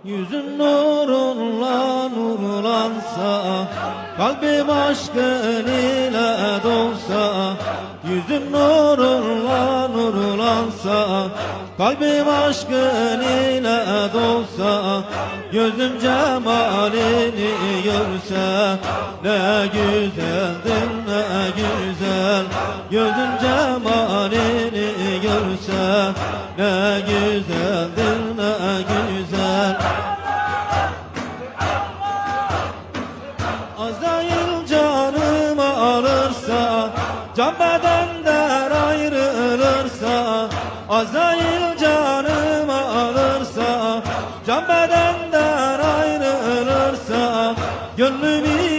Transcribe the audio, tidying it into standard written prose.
Yüzün nurunla nurlansa, kalbim aşkın ile dolsa. Yüzün nurunla nurlansa, kalbim aşkın ile dolsa. Gözüm cemalini görse, ne güzeldir ne güzel. Gözüm cemalini görse, ne güzeldir ne güzel. Azrail canımı alırsa, can bedenden ayrılırsa. Azrail canımı alırsa, can bedenden ayrılırsa. Gönlümü